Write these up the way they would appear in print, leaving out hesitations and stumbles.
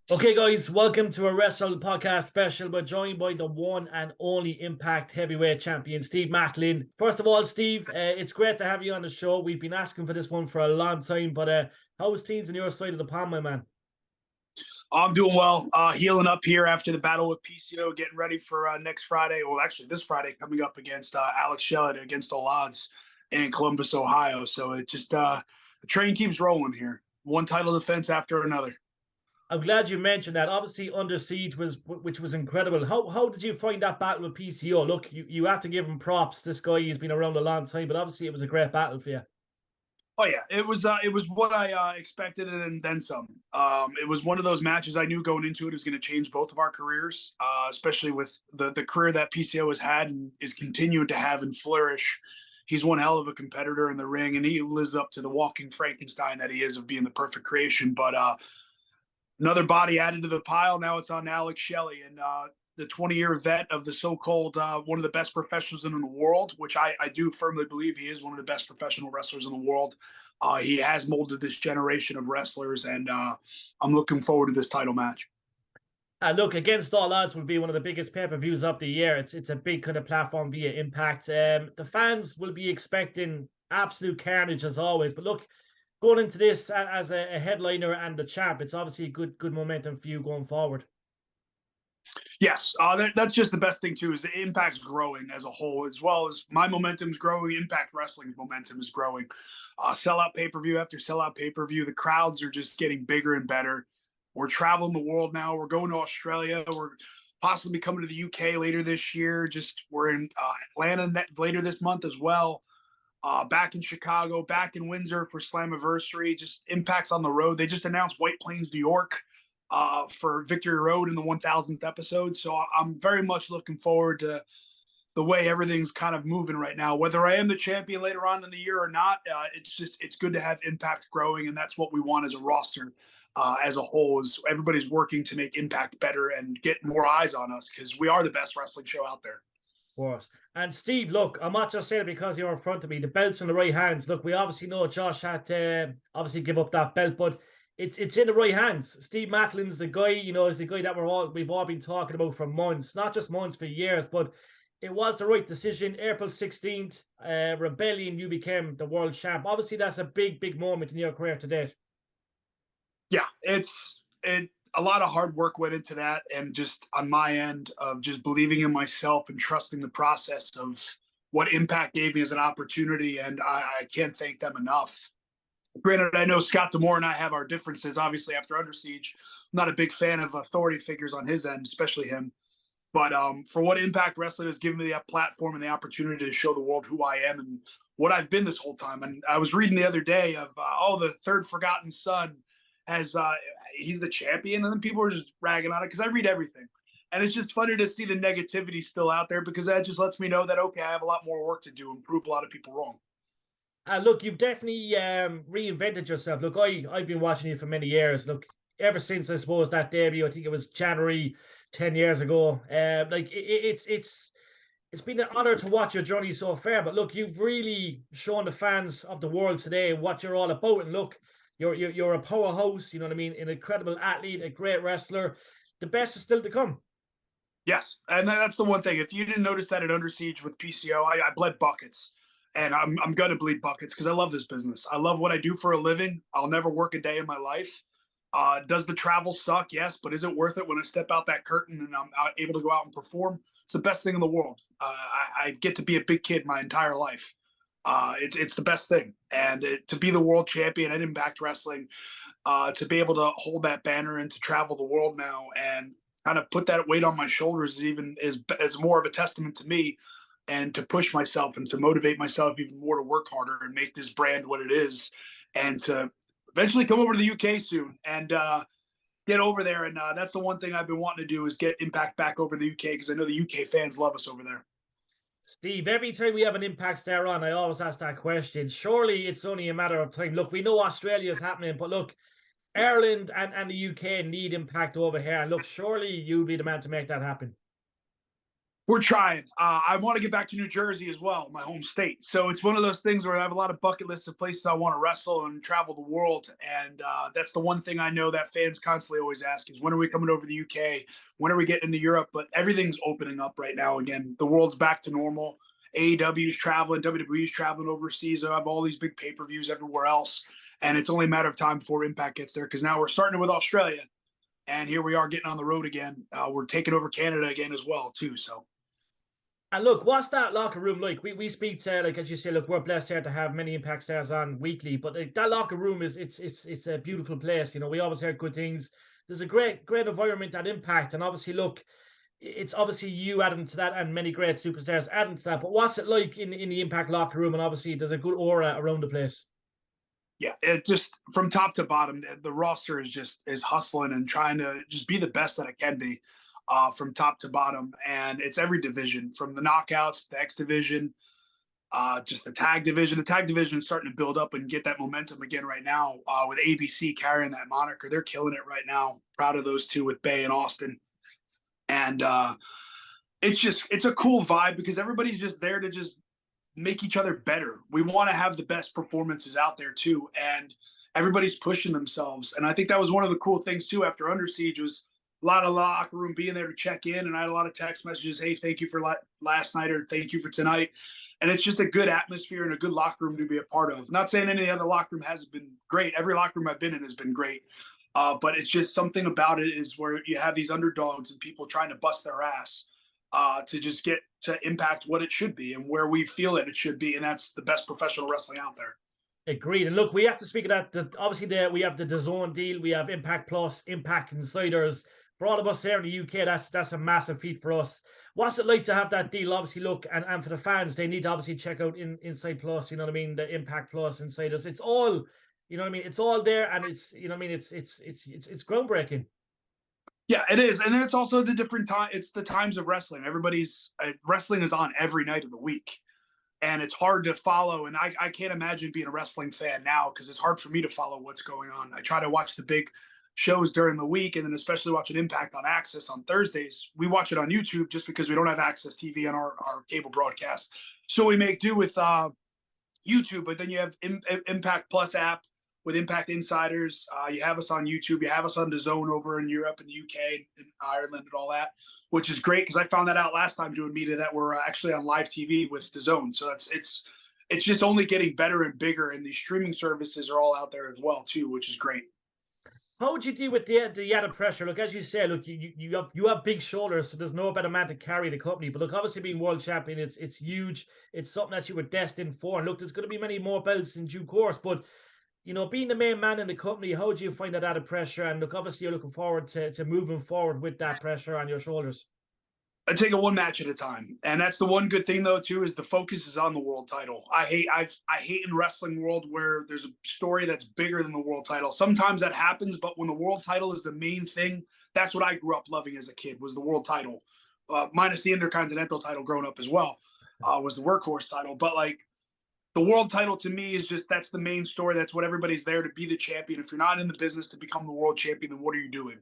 Okay, guys, welcome to a Wrestle Podcast special. We're joined by the one and only Impact Heavyweight Champion, Steve Maclin. First of all, Steve, it's great to have you on the show. We've been asking for this one for a long time, but how is things on your side of the pond, my man? I'm doing well. Healing up here after the battle with PCO, getting ready for next Friday. Well, actually, this Friday coming up against Alex Shelley against all odds in Columbus, Ohio. So it just the train keeps rolling here. One title defense after another. I'm glad you mentioned that. Obviously, Under Siege which was incredible. How did you find that battle with PCO? Look, you have to give him props. This guy has been around a long time, but obviously it was a great battle for you. Oh yeah, it was what I expected and then some. It was one of those matches I knew going into it was going to change both of our careers, especially with the career that PCO has had and is continuing to have and flourish. He's one hell of a competitor in the ring, and he lives up to the walking Frankenstein that he is of being the perfect creation. But another body added to the pile. Now it's on Alex Shelley, and the 20-year vet of the so-called one of the best professionals in the world, which I do firmly believe he is one of the best professional wrestlers in the world. He has molded this generation of wrestlers, and I'm looking forward to this title match. Look, Against All Odds will be one of the biggest pay-per-views of the year. It's a big kind of platform via Impact. The fans will be expecting absolute carnage as always. But look, going into this as a headliner and the champ, it's obviously good momentum for you going forward. Yes, that's just the best thing too. Is the Impact's growing as a whole, as well as my momentum's growing. Impact Wrestling's momentum is growing. Sellout pay per view after sellout pay per view. The crowds are just getting bigger and better. We're traveling the world now. We're going to Australia. We're possibly coming to the UK later this year. We're in Atlanta later this month as well. Back in Chicago, back in Windsor for Slammiversary. Just Impact's on the road. They just announced White Plains, New York for Victory Road in the 1000th episode. So I'm very much looking forward to the way everything's kind of moving right now. Whether I am the champion later on in the year or not, it's good to have Impact growing, and that's what we want as a roster. As a whole, is everybody's working to make Impact better and get more eyes on us because we are the best wrestling show out there. Of course. And Steve, look, I'm not just saying it because you're in front of me. The belt's in the right hands. Look, we obviously know Josh had to obviously give up that belt, but it's in the right hands. Steve Maclin's the guy, is the guy that we've all been talking about for months, not just months, for years. But it was the right decision. April 16th, Rebellion, you became the world champ. Obviously, that's a big moment in your career to date. Yeah, a lot of hard work went into that, and just on my end of just believing in myself and trusting the process of what Impact gave me as an opportunity, and I can't thank them enough. Granted, I know Scott D'Amore and I have our differences. Obviously, after Under Siege, I'm not a big fan of authority figures on his end, especially him. But for what Impact Wrestling has given me that platform and the opportunity to show the world who I am and what I've been this whole time. And I was reading the other day of the third forgotten son has he's the champion, and then people are just ragging on it because I read everything. And it's just funny to see the negativity still out there because that just lets me know that, okay, I have a lot more work to do and prove a lot of people wrong. Look, you've definitely reinvented yourself. Look, I've been watching you for many years. Look, ever since I suppose that debut, I think it was January 10 years ago. It's been an honor to watch your journey so far. But look, you've really shown the fans of the world today what you're all about. And look, you're a powerhouse. You know what I mean? An incredible athlete, a great wrestler. The best is still to come. Yes, and that's the one thing. If you didn't notice that at Under Siege with PCO, I bled buckets. And I'm going to bleed buckets because I love this business. I love what I do for a living. I'll never work a day in my life. Does the travel suck? Yes, but is it worth it when I step out that curtain and I'm able to go out and perform? It's the best thing in the world. I get to be a big kid my entire life. It's the best thing. And to be the world champion at Impact Wrestling, to be able to hold that banner and to travel the world now and kind of put that weight on my shoulders is more of a testament to me, and to push myself and to motivate myself even more to work harder and make this brand what it is, and to eventually come over to the UK soon and get over there. And that's the one thing I've been wanting to do is get Impact back over the UK because I know the UK fans love us over there. Steve, every time we have an Impact star on, I always ask that question. Surely it's only a matter of time. Look, we know Australia is happening, but look, Ireland and the UK need Impact over here. And look, surely you'll be the man to make that happen. We're trying. I want to get back to New Jersey as well, my home state. So it's one of those things where I have a lot of bucket lists of places I want to wrestle and travel the world. And that's the one thing I know that fans constantly always ask is, when are we coming over the UK? When are we getting into Europe? But everything's opening up right now again. The world's back to normal. AEW's traveling, WWE's traveling overseas. I have all these big pay-per-views everywhere else. And it's only a matter of time before Impact gets there, because now we're starting with Australia. And here we are getting on the road again. We're taking over Canada again as well, too. So. And look, what's that locker room like? We speak to, like, as you say, look, we're blessed here to have many Impact stars on weekly, but like, that locker room is it's a beautiful place. You know, we always hear good things. There's a great environment at Impact, and obviously, look, it's obviously you adding to that, and many great superstars adding to that. But what's it like in the Impact locker room? And obviously, there's a good aura around the place. Yeah, it just from top to bottom, the roster is hustling and trying to just be the best that it can be, from top to bottom. And it's every division, from the knockouts, the X division, just the tag division. The tag division is starting to build up and get that momentum again right now, with ABC carrying that moniker. They're killing it right now. Proud of those two with Bay and Austin. And it's a cool vibe because everybody's just there to just make each other better. We want to have the best performances out there too, and everybody's pushing themselves. And I think that was one of the cool things too after Under Siege, was a lot of locker room being there to check in, and I had a lot of text messages, hey, thank you for last night, or thank you for tonight. And it's just a good atmosphere and a good locker room to be a part of. Not saying any other locker room hasn't been great. Every locker room I've been in has been great. But it's just something about it is where you have these underdogs and people trying to bust their ass, to just get to Impact what it should be and where we feel it should be. And that's the best professional wrestling out there. Agreed. And look, we have to speak of that. Obviously, we have the DAZN deal. We have Impact Plus, Impact Insiders. For all of us here in the UK, that's a massive feat for us. What's it like to have that deal? Obviously, look, and for the fans, they need to obviously check out Inside Plus. You know what I mean? The Impact Plus, Insiders. It's all, you know what I mean? It's all there, and it's, you know what I mean? It's groundbreaking. Yeah, it is. And it's also the different time. It's the times of wrestling. Everybody's wrestling is on every night of the week, and it's hard to follow. And I can't imagine being a wrestling fan now, because it's hard for me to follow what's going on. I try to watch the big shows during the week, and then especially watching Impact on Access on Thursdays. We watch it on YouTube just because we don't have Access TV on our cable broadcast. So we make do with YouTube, but then you have Impact Plus app with Impact Insiders. You have us on YouTube. You have us on DAZN over in Europe and the UK and Ireland and all that, which is great, because I found that out last time doing media that we're actually on live TV with DAZN. So it's just only getting better and bigger, and these streaming services are all out there as well too, which is great. How would you deal with the added pressure? Look, as you say, look, you have big shoulders, so there's no better man to carry the company. But look, obviously being world champion, it's huge. It's something that you were destined for. And look, there's going to be many more belts in due course. But you know, being the main man in the company, how do you find that added pressure? And look, obviously you're looking forward to moving forward with that pressure on your shoulders. I take it one match at a time, and that's the one good thing though too, is the focus is on the world title. I hate in wrestling world where there's a story that's bigger than the world title. Sometimes that happens, but when the world title is the main thing, that's what I grew up loving as a kid, was the world title, minus the Intercontinental title growing up as well, was the workhorse title. But like, the world title to me is just, that's the main story. That's what everybody's there to be, the champion. If you're not in the business to become the world champion, then what are you doing?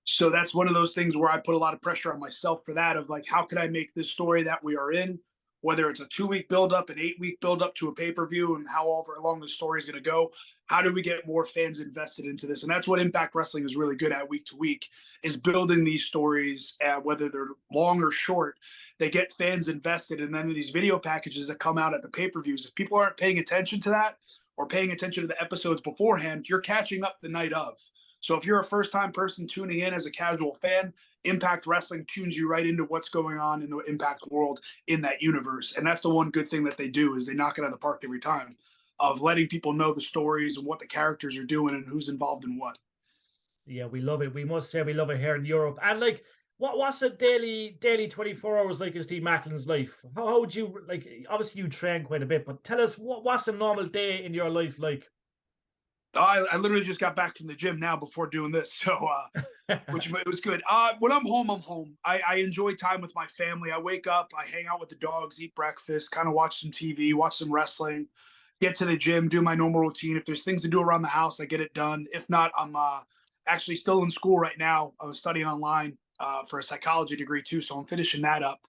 So that's one of those things where I put a lot of pressure on myself for that, of like, how could I make this story that we are in, whether it's a 2-week buildup, an 8-week buildup to a pay-per-view, and however long the story is going to go, how do we get more fans invested into this? And that's what Impact Wrestling is really good at week to week, is building these stories, whether they're long or short. They get fans invested, and then these video packages that come out at the pay-per-views, if people aren't paying attention to that or paying attention to the episodes beforehand, you're catching up the night of. So if you're a first-time person tuning in as a casual fan, Impact Wrestling tunes you right into what's going on in the Impact world in that universe. And that's the one good thing that they do, is they knock it out of the park every time, of letting people know the stories and what the characters are doing and who's involved in what. Yeah, we love it. We must say we love it here in Europe. And like, what's a daily 24 hours like in Steve Maclin's life? How would you, like, obviously you train quite a bit, but tell us what's a normal day in your life like? I literally just got back from the gym now before doing this, so which it was good. When I'm home, I'm home. I enjoy time with my family. I wake up, I hang out with the dogs, eat breakfast, kind of watch some TV, watch some wrestling, get to the gym, do my normal routine. If there's things to do around the house, I get it done. If not, I'm actually still in school right now. I was studying online for a psychology degree too, so I'm finishing that up.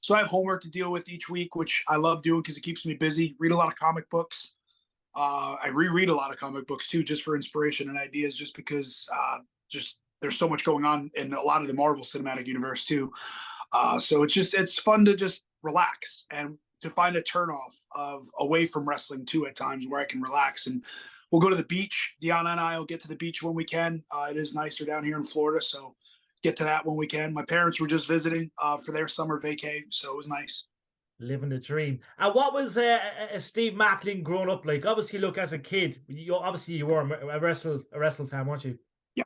So I have homework to deal with each week, which I love doing because it keeps me busy. Read a lot of comic books. I reread a lot of comic books too, just for inspiration and ideas, just because just there's so much going on in a lot of the Marvel Cinematic Universe too. So it's fun to just relax and to find a turnoff of away from wrestling too at times where I can relax. And we'll go to the beach. Deanna and I will get to the beach when we can. It is nicer down here in Florida, so get to that when we can. My parents were just visiting for their summer vacay, so it was nice. Living the dream. And what was Steve Maclin growing up like? Obviously, look, as a kid, you were a wrestle fan, weren't you? Yeah.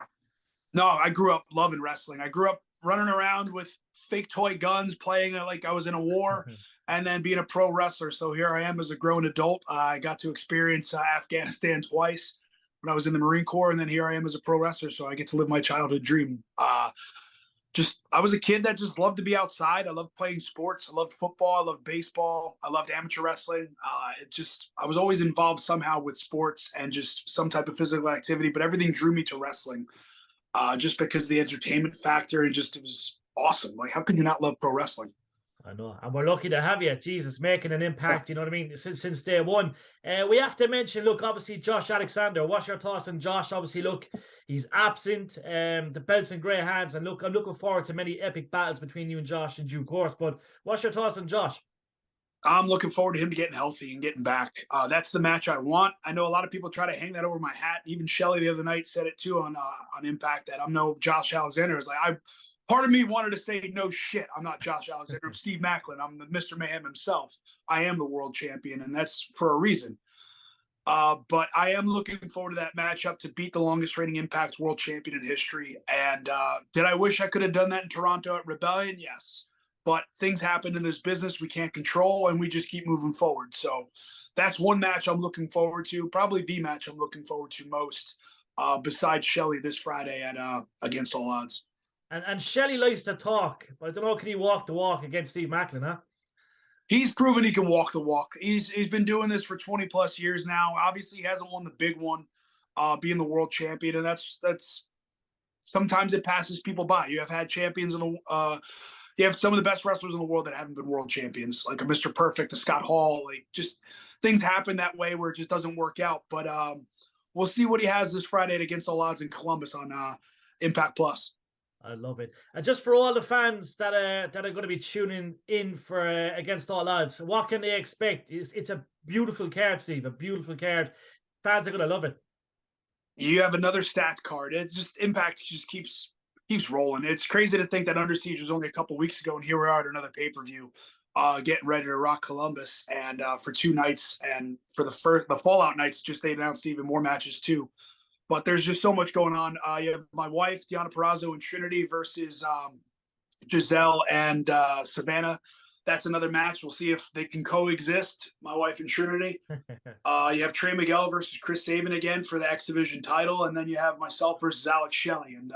No, I grew up loving wrestling. I grew up running around with fake toy guns, playing like I was in a war, and then being a pro wrestler. So here I am as a grown adult. I got to experience Afghanistan twice when I was in the Marine Corps, and then here I am as a pro wrestler. So I get to live my childhood dream. I was a kid that just loved to be outside. I loved playing sports. I loved football. I loved baseball. I loved amateur wrestling. I was always involved somehow with sports and just some type of physical activity, but everything drew me to wrestling. Just because the entertainment factor and just it was awesome. Like, how could you not love pro wrestling? I know, and we're lucky to have you. Jesus, making an impact. You know what I mean? Since day one. We have to mention. Look, obviously, Josh Alexander. What's your thoughts on Josh? Obviously, look, he's absent. The belt's in grey hands, and look, I'm looking forward to many epic battles between you and Josh in due course. But what's your thoughts on Josh? I'm looking forward to him getting healthy and getting back. That's the match I want. I know a lot of people try to hang that over my hat. Even Shelly the other night said it too on Impact that I'm no Josh Alexander. It's like part of me wanted to say no shit. I'm not Josh Alexander. I'm Steve Maclin. I'm the Mr. Mayhem himself. I am the world champion, and that's for a reason. But I am looking forward to that matchup to beat the longest reigning Impact world champion in history. And did I wish I could have done that in Toronto at Rebellion? Yes. But things happen in this business we can't control, and we just keep moving forward. So that's one match I'm looking forward to. Probably the match I'm looking forward to most, besides Shelly this Friday at Against All Odds. And Shelley likes to talk, but I don't know, can he walk the walk against Steve Maclin, huh? He's proven he can walk the walk. He's been doing this for 20 plus years now. Obviously, he hasn't won the big one, being the world champion, and that's sometimes it passes people by. You have had champions in the you have some of the best wrestlers in the world that haven't been world champions, like a Mr. Perfect, a Scott Hall. Like, just things happen that way where it just doesn't work out. But we'll see what he has this Friday at Against All Odds in Columbus on Impact Plus. I love it. And just for all the fans that are going to be tuning in for Against All Odds, what can they expect? It's a beautiful card, Steve. A beautiful card. Fans are going to love it. You have another stats card. It's just Impact just keeps rolling. It's crazy to think that Under Siege was only a couple weeks ago, and here we are at another pay-per-view, getting ready to rock Columbus, and for 2 nights, and for the Fallout nights, just they announced even more matches too. But there's just so much going on. You have my wife, Deanna Purrazzo, and Trinity versus Giselle and Savannah. That's another match. We'll see if they can coexist, my wife and Trinity. You have Trey Miguel versus Chris Sabin again for the X Division title. And then you have myself versus Alex Shelley. And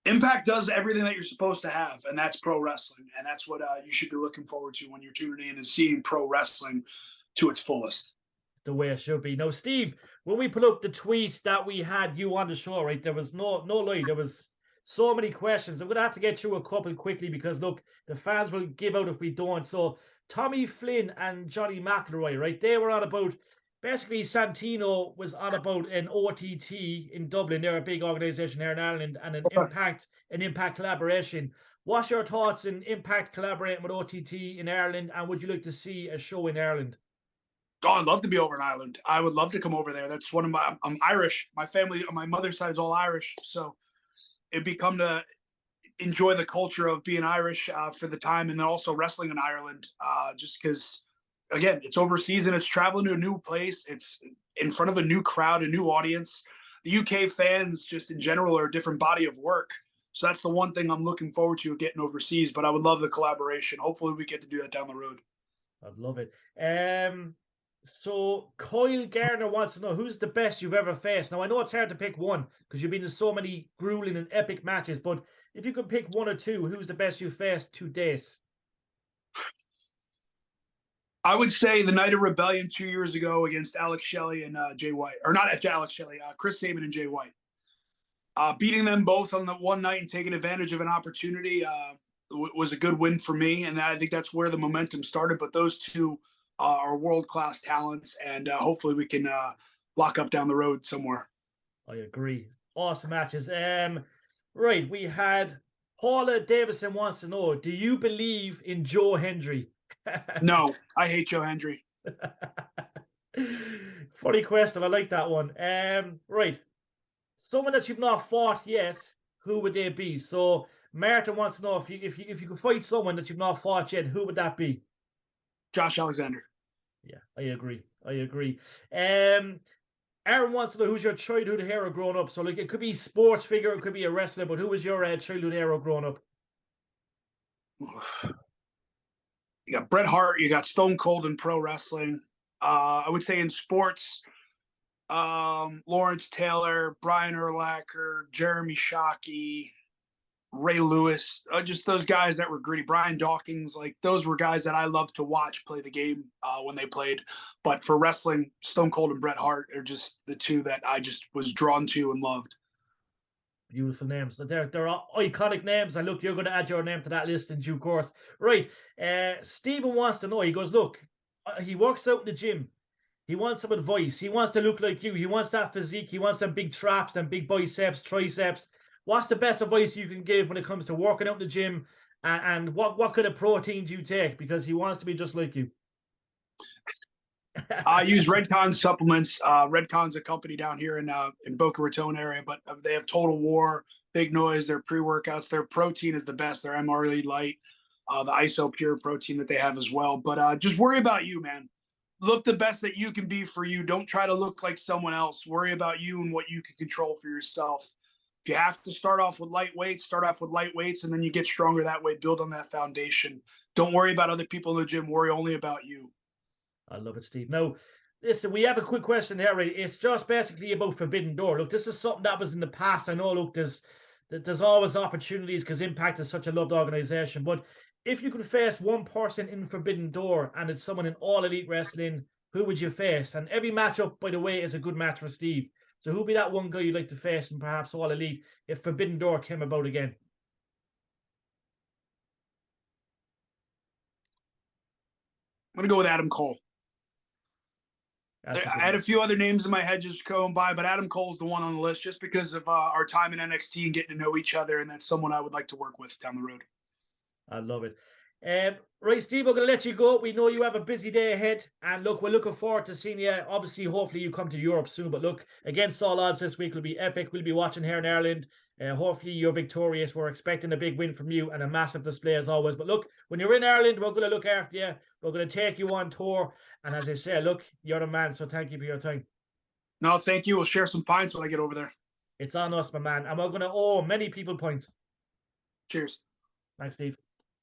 Impact does everything that you're supposed to have, and that's pro wrestling. And that's what you should be looking forward to when you're tuning in and seeing pro wrestling to its fullest. The way it should be. Now, Steve, when we put up the tweet that we had you on the show, right, there was no lie. There was so many questions. I'm going to have to get through a couple quickly because, look, the fans will give out if we don't. So, Tommy Flynn and Johnny McElroy, right, they were on about, basically, Santino was on about an OTT in Dublin. They're a big organization here in Ireland, and an Impact collaboration. What's your thoughts in Impact collaborating with OTT in Ireland, and would you like to see a show in Ireland? Oh, I'd love to be over in Ireland. I would love to come over there. That's one of I'm Irish. My family on my mother's side is all Irish. So it'd become to enjoy the culture of being Irish for the time, and then also wrestling in Ireland, just because, again, it's overseas and it's traveling to a new place. It's in front of a new crowd, a new audience. The UK fans just in general are a different body of work. So that's the one thing I'm looking forward to getting overseas, but I would love the collaboration. Hopefully we get to do that down the road. I'd love it. So Kyle Garner wants to know who's the best you've ever faced. Now, I know it's hard to pick one because you've been in so many grueling and epic matches, but if you could pick one or two, who's the best you've faced to date? I would say the night of Rebellion 2 years ago against Alex Shelley and Jay White, or not at Alex Shelley, Chris Sabin and Jay White. Beating them both on the one night and taking advantage of an opportunity was a good win for me, and I think that's where the momentum started. But those two are world-class talents, and hopefully we can lock up down the road somewhere. I agree. Awesome matches. Right, we had Paula Davison wants to know, do you believe in Joe Hendry? No, I hate Joe Hendry. Funny question. I like that one. Right. Someone that you've not fought yet, who would they be? So Martin wants to know if you could fight someone that you've not fought yet, who would that be? Josh Alexander. Yeah, I agree. I agree. Aaron wants to know who's your childhood hero growing up. So like it could be sports figure, it could be a wrestler, but who was your childhood hero growing up? You got Bret Hart, you got Stone Cold in pro wrestling. I would say in sports, Lawrence Taylor, Brian Urlacher, Jeremy Shockey, Ray Lewis, just those guys that were gritty. Brian Dawkins, like those were guys that I loved to watch play the game when they played. But for wrestling, Stone Cold and Bret Hart are just the two that I just was drawn to and loved. Beautiful names. They're all iconic names. And look, you're going to add your name to that list in due course. Right. Stephen wants to know. He goes, look, he works out in the gym. He wants some advice. He wants to look like you. He wants that physique. He wants them big traps, them big biceps, triceps. What's the best advice you can give when it comes to working out in the gym? And what kind of proteins you take? Because he wants to be just like you. I use Redcon supplements. Redcon's a company down here in Boca Raton area, but they have Total War, Big Noise, their pre-workouts. Their protein is the best. Their MRE Light, the ISO Pure protein that they have as well. But just worry about you, man. Look the best that you can be for you. Don't try to look like someone else. Worry about you and what you can control for yourself. If you have to start off with light weights, start off with light weights, and then you get stronger that way. Build on that foundation. Don't worry about other people in the gym. Worry only about you. I love it, Steve. Now, listen, we have a quick question here. Right? It's just basically about Forbidden Door. Look, this is something that was in the past. I know, look, there's always opportunities because Impact is such a loved organization. But if you could face one person in Forbidden Door and it's someone in All Elite Wrestling, who would you face? And every matchup, by the way, is a good match for Steve. So who'd be that one guy you'd like to face in perhaps All Elite if Forbidden Door came about again? I'm going to go with Adam Cole. That's I had a few other names in my head just going by, but Adam Cole's the one on the list just because of our time in NXT and getting to know each other, and that's someone I would like to work with down the road. I love it. Right, Steve, we're going to let you go. We know you have a busy day ahead. And look, we're looking forward to seeing you. Obviously, hopefully you come to Europe soon. But look, against all odds this week will be epic. We'll be watching here in Ireland. Hopefully you're victorious. We're expecting a big win from you and a massive display as always. But look, when you're in Ireland, we're going to look after you. We're going to take you on tour. And as I say, look, you're the man. So thank you for your time. No, thank you. We'll share some pints when I get over there. It's on us, my man. And we're going to owe many people points. Cheers. Thanks, Steve.